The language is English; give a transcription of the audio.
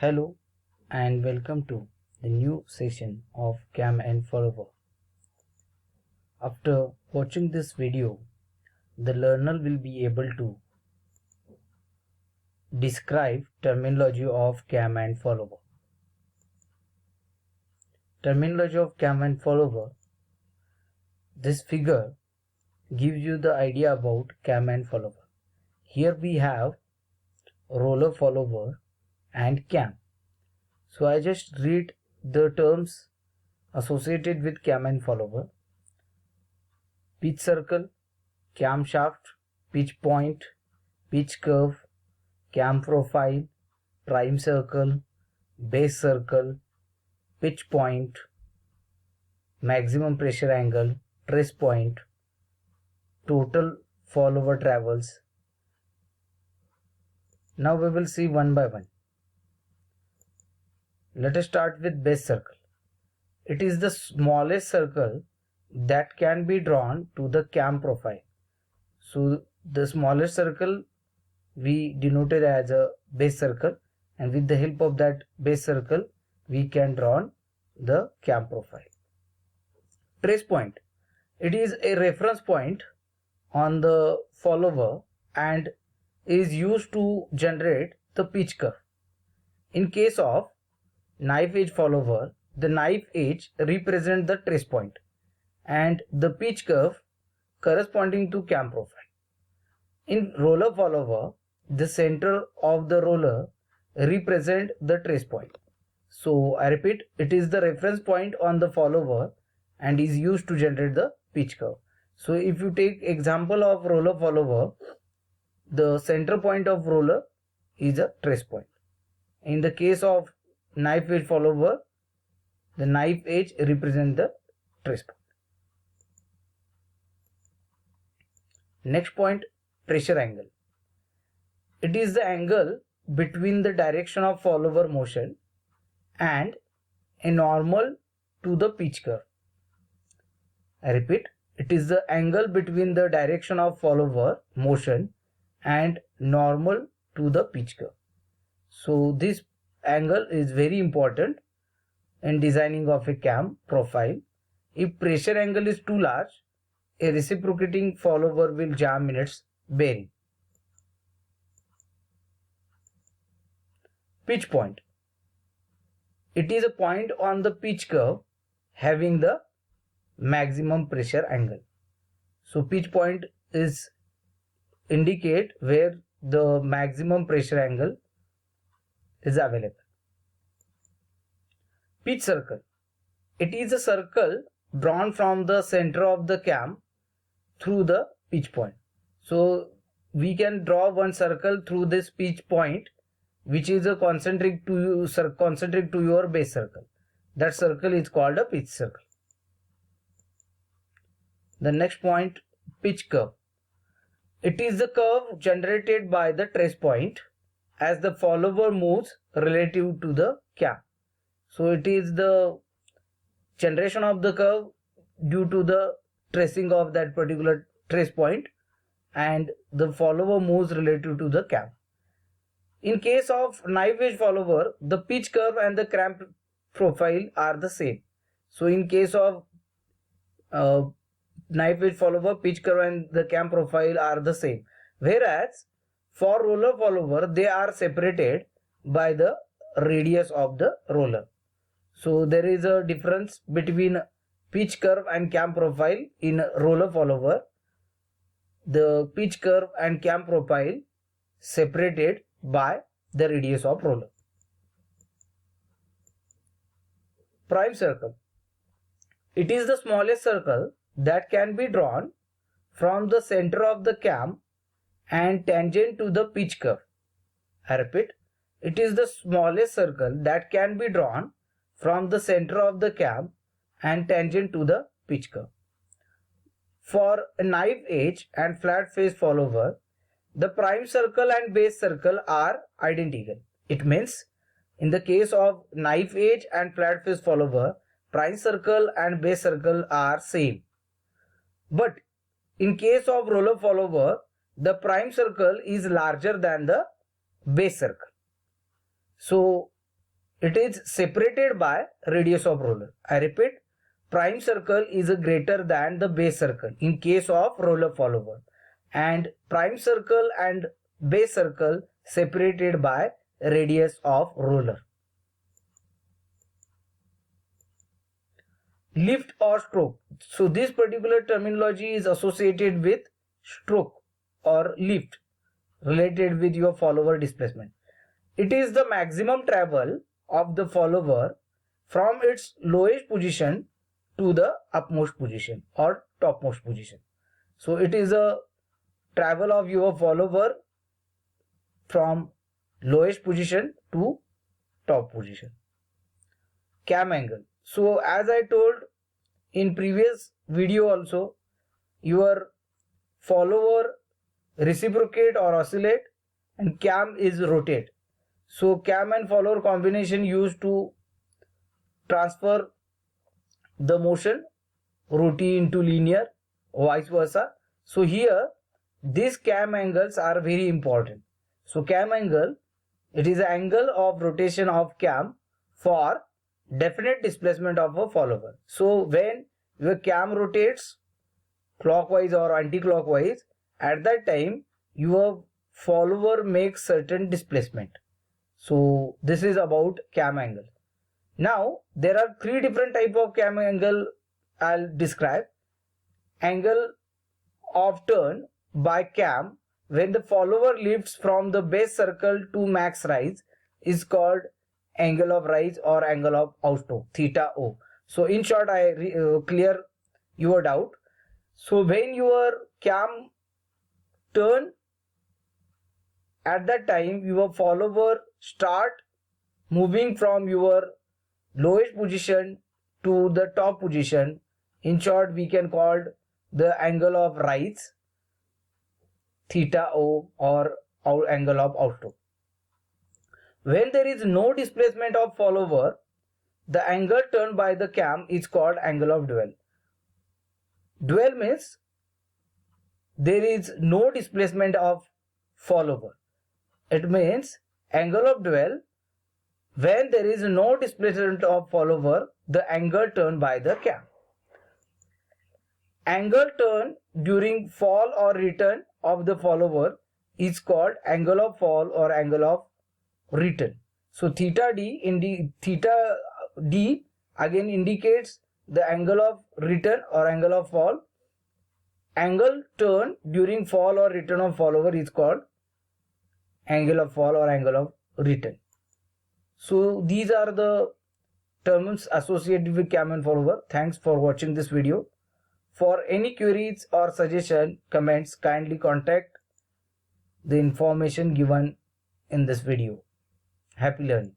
Hello and welcome to the new session of Cam and Follower. After watching this video, the learner will be able to describe terminology of Cam and Follower. Terminology of Cam and Follower. This figure gives you the idea about Cam and Follower. Here we have roller follower and cam. So I just read the terms associated with cam and follower. Pitch circle, camshaft, pitch point, pitch curve, cam profile, prime circle, base circle, pitch point, maximum pressure angle, trace point, total follower travels. Now we will see one by one. Let us start with base circle. It is the smallest circle that can be drawn to the cam profile. So the smallest circle we denoted as a base circle, and with the help of that base circle we can draw the cam profile. Trace point. It is a reference point on the follower and is used to generate the pitch curve. In case of knife edge follower, the knife edge represents the trace point and the pitch curve corresponding to cam profile. In roller follower, the center of the roller represents the trace point. So I repeat, it is the reference point on the follower and is used to generate the pitch curve. So if you take example of roller follower, the center point of roller is a trace point. In the case of knife edge follower, the knife edge represents the trace point. Next point, pressure angle. It is the angle between the direction of follower motion and a normal to the pitch curve. I repeat, it is the angle between the direction of follower motion and normal to the pitch curve. So this angle is very important in designing of a cam profile. If pressure angle is too large, a reciprocating follower will jam in its bearing. Pitch point. It is a point on the pitch curve having the maximum pressure angle. So pitch point is indicate where the maximum pressure angle is available. Pitch circle. It is a circle drawn from the center of the cam through the pitch point. So we can draw one circle through this pitch point, which is a concentric to your base circle. That circle is called a pitch circle. The next point, pitch curve. It is the curve generated by the trace point as the follower moves relative to the cam. So it is the generation of the curve due to the tracing of that particular trace point and the follower moves relative to the cam. In case of knife edge follower, the pitch curve and the cam profile are the same. So in case of knife edge follower, pitch curve and the cam profile are the same. Whereas for roller follower, they are separated by the radius of the roller. So there is a difference between pitch curve and cam profile in roller follower. The pitch curve and cam profile separated by the radius of roller. Prime circle. It is the smallest circle that can be drawn from the center of the cam and tangent to the pitch curve. I repeat, it is the smallest circle that can be drawn from the center of the cam and tangent to the pitch curve. For a knife edge and flat face follower, the prime circle and base circle are identical. It means in the case of knife edge and flat face follower, prime circle and base circle are same. But in case of roller follower, the prime circle is larger than the base circle. So it is separated by radius of roller. I repeat, prime circle is greater than the base circle in case of roller follower, and prime circle and base circle separated by radius of roller. Lift or stroke. So this particular terminology is associated with stroke or lift related with your follower displacement. It is the maximum travel of the follower from its lowest position to the upmost position or topmost position. So it is a travel of your follower from lowest position to top position. Cam angle. So as I told in previous video also, your follower reciprocate or oscillate and cam is rotate. So cam and follower combination used to transfer the motion routine into linear, vice versa. So here these cam angles are very important. So cam angle, it is the angle of rotation of cam for definite displacement of a follower. So when your cam rotates clockwise or anti-clockwise, at that time your follower makes certain displacement. So this is about cam angle. Now there are three different type of cam angle I'll describe. Angle of turn by cam when the follower lifts from the base circle to max rise is called angle of rise or angle of outstroke, theta O. So in short, I clear your doubt. So when your cam turn, at that time your follower start moving from your lowest position to the top position. In short, we can call the angle of rise, theta O, or angle of outstroke. When there is no displacement of follower, the angle turned by the cam is called angle of dwell. Dwell means there is no displacement of follower. It means angle of dwell when there is no displacement of follower, the angle turned by the cam. Angle turn during fall or return of the follower is called angle of fall or angle of return. So theta D again indicates the angle of return or angle of fall. Angle turn during fall or return of follower is called angle of fall or angle of return. So these are the terms associated with cam and follower. Thanks for watching this video. For any queries or suggestion, comments, kindly contact the information given in this video. Happy learning.